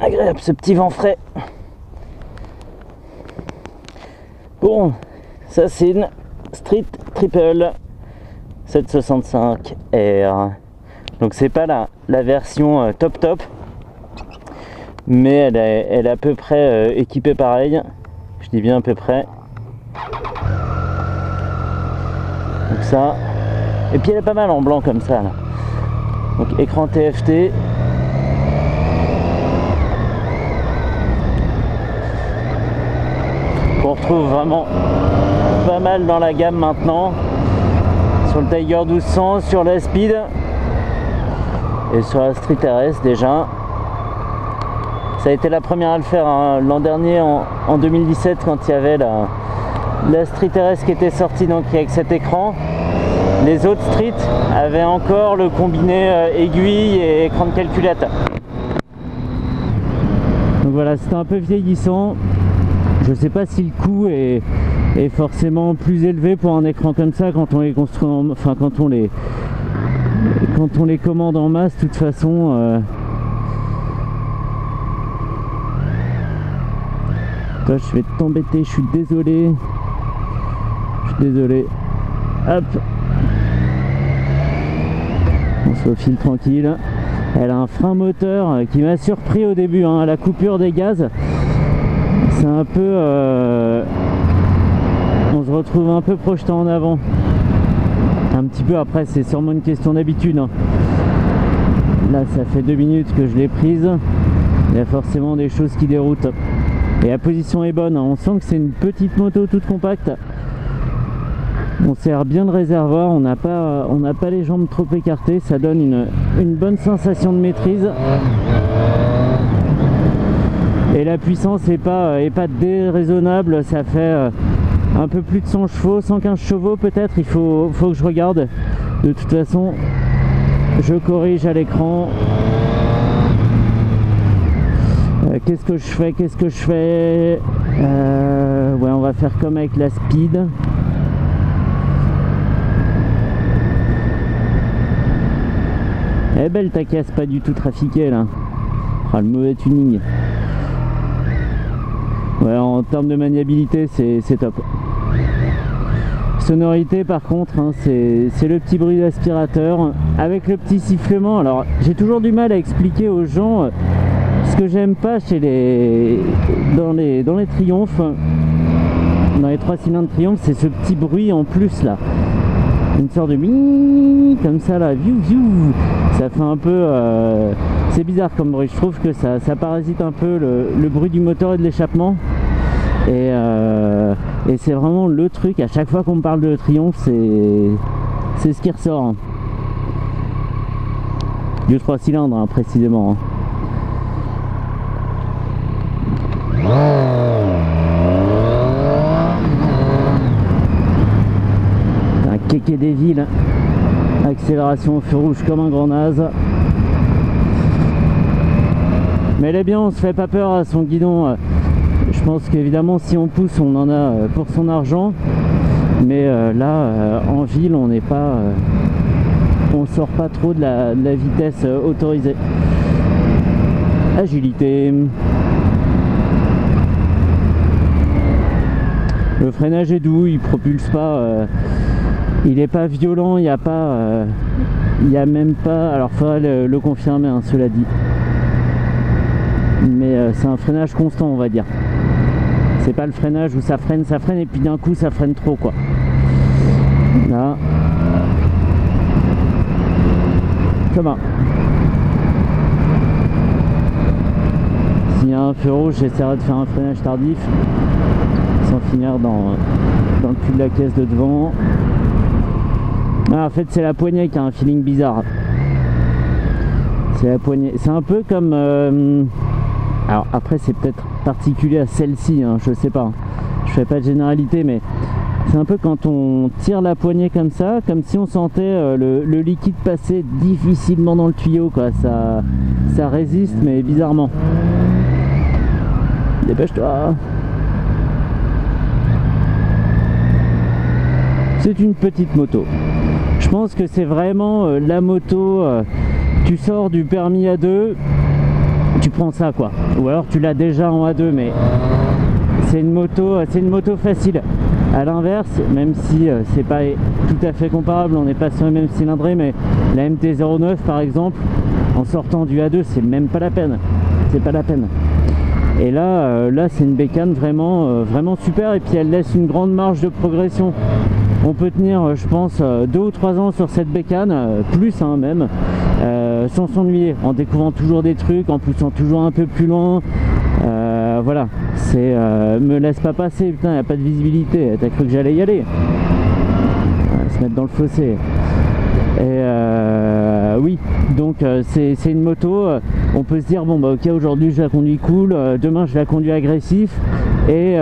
Agréable ce petit vent frais. Bon, ça c'est une Street Triple 765 R. Donc c'est pas la version top, mais elle est à peu près équipée pareil. Je dis bien à peu près. Donc ça. Et puis elle est pas mal en blanc comme ça là. Donc écran TFT. Qu'on retrouve vraiment pas mal dans la gamme maintenant. Sur le Tiger 1200, sur la Speed et sur la Street RS déjà. Ça a été la première à le faire hein, l'an dernier en 2017 quand il y avait la Street RS qui était sortie donc avec cet écran. Les autres Street avaient encore le combiné aiguille et écran de calculateur. Donc voilà, c'était un peu vieillissant. Je sais pas si le coût est forcément plus élevé pour un écran comme ça quand on les construit enfin quand on les commande en masse. De toute façon toi, je vais t'embêter, je suis désolé. Hop, on se faufile tranquille. Elle a un frein moteur qui m'a surpris au début hein, à la coupure des gaz. C'est un peu on se retrouve un peu projeté en avant un petit peu. Après c'est sûrement une question d'habitude hein. Là ça fait 2 minutes que je l'ai prise, il y a forcément des choses qui déroutent et la position est bonne hein. On sent que c'est une petite moto toute compacte. On serre bien le réservoir, on n'a pas les jambes trop écartées, ça donne une bonne sensation de maîtrise. Et la puissance n'est pas déraisonnable, ça fait un peu plus de 100 chevaux, 115 chevaux peut-être, il faut que je regarde. De toute façon, je corrige à l'écran. Qu'est-ce que je fais ouais, on va faire comme avec la Speed. Elle est belle ta caisse, pas du tout trafiquée là. Ah, le mauvais tuning. Ouais, en termes de maniabilité, c'est top. Sonorité par contre, hein, c'est le petit bruit d'aspirateur avec le petit sifflement. Alors j'ai toujours du mal à expliquer aux gens ce que j'aime pas dans les Triumph, dans les 3 cylindres Triumph, c'est ce petit bruit en plus là. Une sorte de mi comme ça là, ça fait un peu c'est bizarre comme bruit. Je trouve que ça parasite un peu le bruit du moteur et de l'échappement et c'est vraiment le truc. À chaque fois qu'on me parle de Triumph, c'est ce qui ressort hein. Du 3 cylindres hein, précisément hein. Kéké des villes, accélération au feu rouge comme un grand naze. Mais elle est bien, on se fait pas peur à son guidon. Je pense qu'évidemment si on pousse on en a pour son argent. Mais là en ville on n'est pas on sort pas trop de la vitesse autorisée. Agilité. Le freinage est doux, il propulse pas. Il est pas violent, il n'y a pas il y a même pas, alors faudrait le confirmer hein, cela dit, mais c'est un freinage constant on va dire. C'est pas le freinage où ça freine et puis d'un coup ça freine trop quoi. Là comment s'il y a un feu rouge, j'essaierai de faire un freinage tardif sans finir dans le cul de la caisse de devant. Ah, en fait c'est la poignée qui a un feeling bizarre. C'est la poignée. C'est un peu comme alors après c'est peut-être particulier à celle-ci hein, je sais pas. Je fais pas de généralité mais c'est un peu quand on tire la poignée comme ça, comme si on sentait le liquide passer difficilement dans le tuyau quoi. Ça résiste mais bizarrement. Dépêche-toi. C'est une petite moto. Je pense que c'est vraiment la moto, tu sors du permis A2, tu prends ça quoi. Ou alors tu l'as déjà en A2, mais c'est une moto facile. À l'inverse, même si c'est pas tout à fait comparable, on n'est pas sur les mêmes cylindrées, mais la MT-09 par exemple, en sortant du A2, c'est même pas la peine. C'est pas la peine. Et là, c'est une bécane vraiment, vraiment super, et puis elle laisse une grande marge de progression. On peut tenir, je pense, 2 ou 3 ans sur cette bécane, plus hein, même, sans s'ennuyer, en découvrant toujours des trucs, en poussant toujours un peu plus loin. Voilà, c'est me laisse pas passer, putain, y a pas de visibilité, t'as cru que j'allais y aller, se mettre dans le fossé. Et oui, donc c'est une moto, on peut se dire bon bah ok, aujourd'hui je la conduis cool, demain je la conduis agressif, et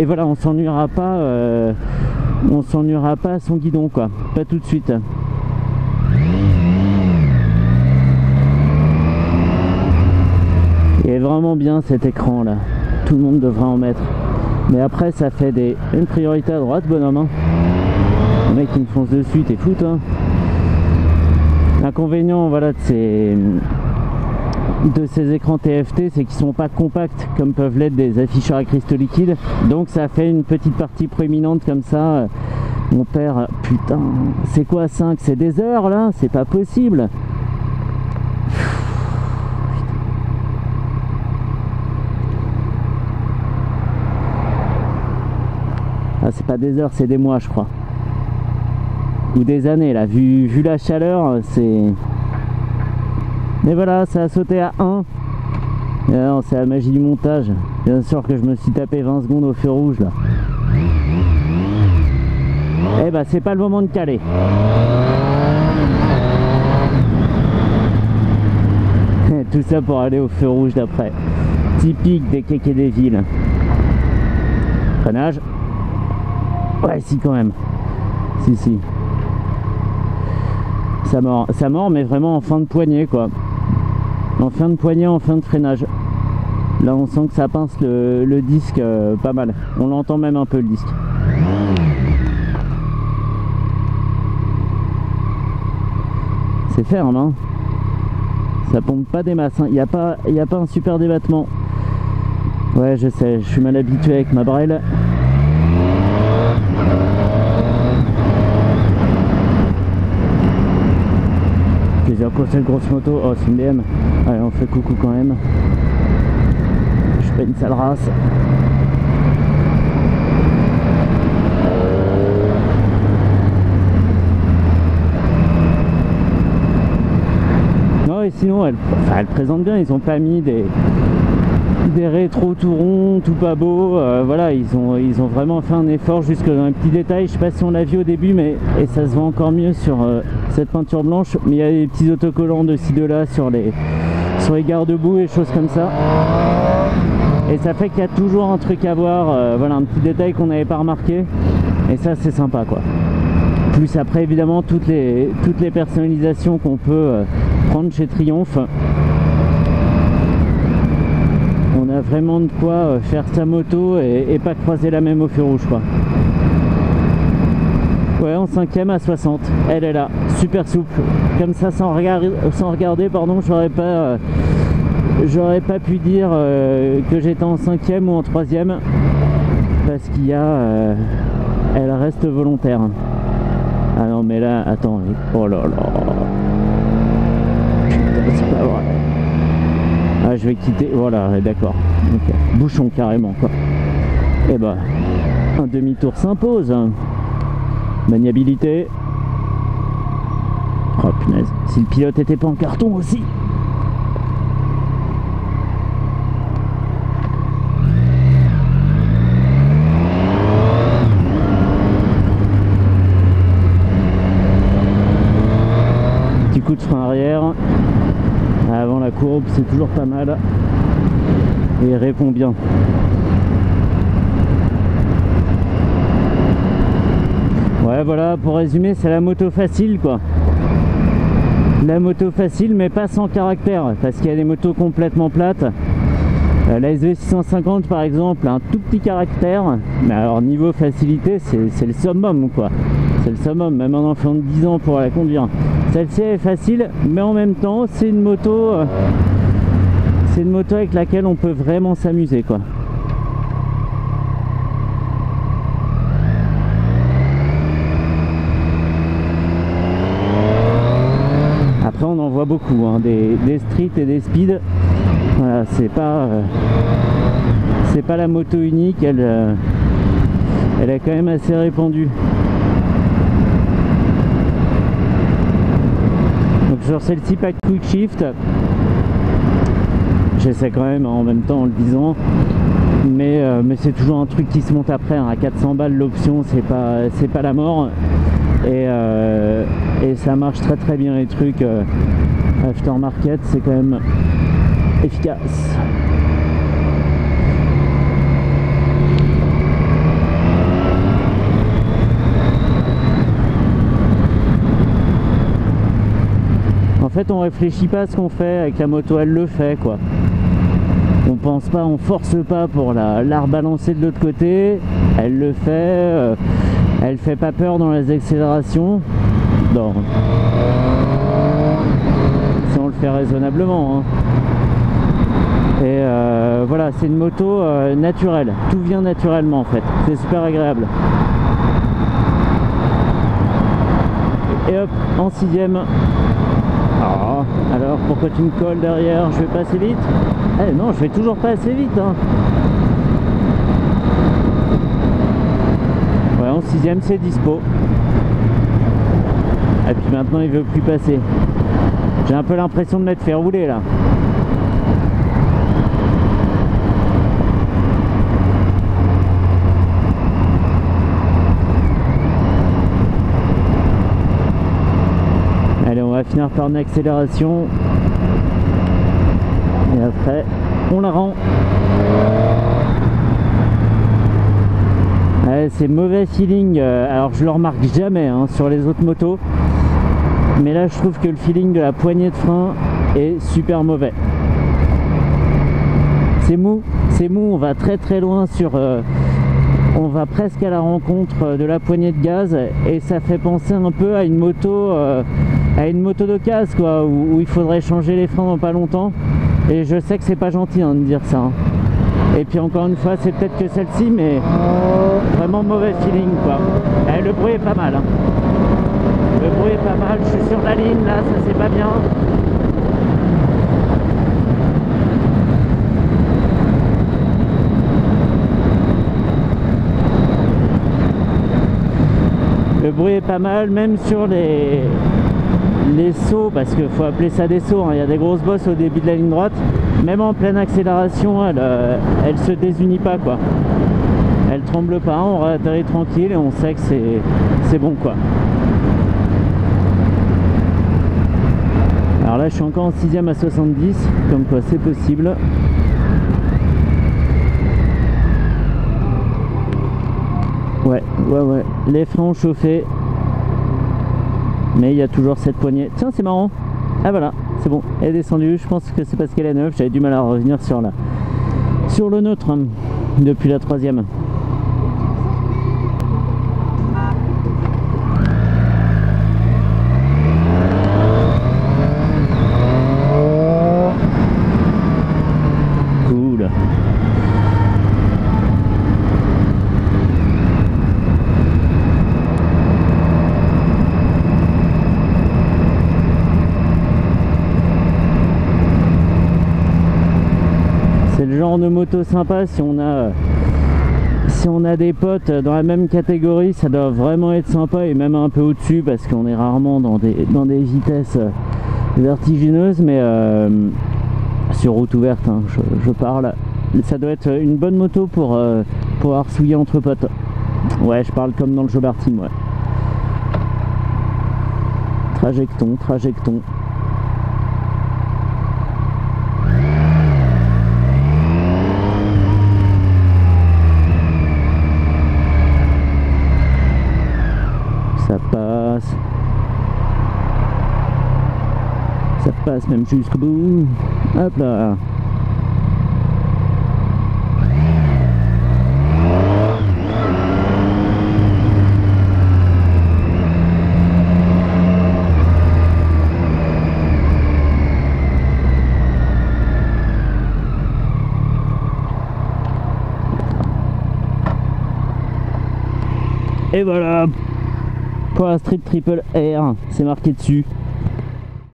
voilà, on s'ennuiera pas à son guidon quoi, pas tout de suite. Il est vraiment bien cet écran là, tout le monde devrait en mettre, mais après ça fait une priorité à droite, bonhomme hein. Le mec qui me fonce dessus, t'es fou toi. L'inconvénient voilà, de ces écrans TFT, c'est qu'ils sont pas compacts comme peuvent l'être des afficheurs à cristaux liquides, donc ça fait une petite partie proéminente comme ça. On perd, putain, c'est quoi 5, c'est des heures là, c'est pas possible. Ah, c'est pas des heures, c'est des mois je crois, ou des années là, vu la chaleur, c'est... Mais voilà, ça a sauté à 1. C'est la magie du montage. Bien sûr que je me suis tapé 20 secondes au feu rouge là. Eh bah c'est pas le moment de caler. Tout ça pour aller au feu rouge d'après. Typique des kékés des villes. Freinage. Ouais, si quand même. Si. Ça mord, mais vraiment en fin de poignée quoi. En fin de poignée, en fin de freinage. Là on sent que ça pince le disque pas mal. On l'entend même un peu le disque. C'est ferme hein. Ça pompe pas des masses hein. Il n'y a pas un super débattement. Ouais je sais, je suis mal habitué avec ma Brel. Quoi, cette grosse moto, oh c'est une BM. Allez, on fait coucou quand même. Je suis pas une sale race. Non et sinon elle présente bien, ils ont pas mis des rétros tout ronds, tout pas beaux, voilà, ils ont vraiment fait un effort jusque dans les petits détails. Je sais pas si on l'a vu au début, mais et ça se voit encore mieux sur cette peinture blanche, mais il y a des petits autocollants de ci de là sur les garde-boue et choses comme ça, et ça fait qu'il y a toujours un truc à voir, voilà, un petit détail qu'on n'avait pas remarqué, et ça c'est sympa quoi. Plus après évidemment toutes les personnalisations qu'on peut prendre chez Triumph. On a vraiment de quoi faire sa moto et pas croiser la même au feu rouge quoi. Ouais, en 5ème à 60, elle est là, super souple. Comme ça sans regarder, pardon, j'aurais pas pu dire que j'étais en 5ème ou en 3ème, parce qu'il y a elle reste volontaire. Ah non mais là, attends, oh là là, putain, c'est pas vrai. Ah, je vais quitter, voilà, d'accord, okay. Bouchon carrément quoi. Et bah un demi-tour s'impose. Maniabilité. Oh punaise, si le pilote était pas en carton aussi. Petit coup de frein arrière avant la courbe, c'est toujours pas mal et il répond bien. Ouais voilà, pour résumer, c'est la moto facile quoi. La moto facile mais pas sans caractère, parce qu'il y a des motos complètement plates. La SV650 par exemple a un tout petit caractère, mais alors niveau facilité c'est le summum quoi. C'est le summum, même un enfant de 10 ans pourra la conduire. Celle-ci est facile, mais en même temps c'est une moto c'est une moto avec laquelle on peut vraiment s'amuser, quoi. Après on en voit beaucoup, hein, des street et des speed. Voilà, c'est pas la moto unique, elle est quand même assez répandue. Donc sur celle-ci, pas de quick shift. J'essaie quand même, hein, en même temps en le disant, mais c'est toujours un truc qui se monte après, hein. À 400 balles l'option, c'est pas la mort, et ça marche très très bien les trucs aftermarket, c'est quand même efficace. En fait, on réfléchit pas à ce qu'on fait avec la moto, elle le fait, quoi. On pense pas, on force pas pour la rebalancer de l'autre côté, elle le fait, elle fait pas peur dans les accélérations. Non. Si on le fait raisonnablement, hein. Et voilà, c'est une moto naturelle, tout vient naturellement en fait, c'est super agréable. Et hop, en 6ème. Oh, alors pourquoi tu me colles derrière? Je vais pas assez vite? Eh non, je vais toujours pas assez vite, hein. Ouais, en 6ème c'est dispo. Et puis maintenant il veut plus passer. J'ai un peu l'impression de m'être fait rouler là. Allez, on va finir par une accélération. Et après, on la rend. Ouais, c'est mauvais feeling. Alors, je le remarque jamais, hein, sur les autres motos. Mais là, je trouve que le feeling de la poignée de frein est super mauvais. C'est mou, on va très très loin sur... on va presque à la rencontre de la poignée de gaz et ça fait penser un peu à une moto d'occasion, quoi, où il faudrait changer les freins dans pas longtemps. Et je sais que c'est pas gentil, hein, de dire ça, hein. Et puis encore une fois, c'est peut-être que celle-ci, mais vraiment mauvais feeling, quoi. Et le bruit est pas mal, hein. Le bruit est pas mal, je suis sur la ligne là, ça c'est pas bien. Le bruit est pas mal, même sur les sauts, parce qu'il faut appeler ça des sauts, hein. Il y a des grosses bosses au début de la ligne droite. Même en pleine accélération, elle se désunit pas, quoi. Elle tremble pas, on atterrit tranquille et on sait que c'est bon, quoi. Alors là je suis encore en 6ème à 70, comme quoi c'est possible. Ouais, les freins ont chauffé. Mais il y a toujours cette poignée. Tiens, c'est marrant. Ah voilà, c'est bon, elle est descendue. Je pense que c'est parce qu'elle est neuve. J'avais du mal à revenir sur le nôtre, hein, depuis la 3ème. Cool. C'est le genre de moto sympa. Si on a des potes dans la même catégorie, ça doit vraiment être sympa, et même un peu au-dessus, parce qu'on est rarement dans des vitesses vertigineuses, mais sur route ouverte, hein, je parle. Ça doit être une bonne moto pour arsouiller entre potes. Ouais, je parle comme dans le Joe Team, ouais. Trajecton. Ça passe même jusqu'au bout. Hop là. Et voilà pour la Street Triple R, c'est marqué dessus.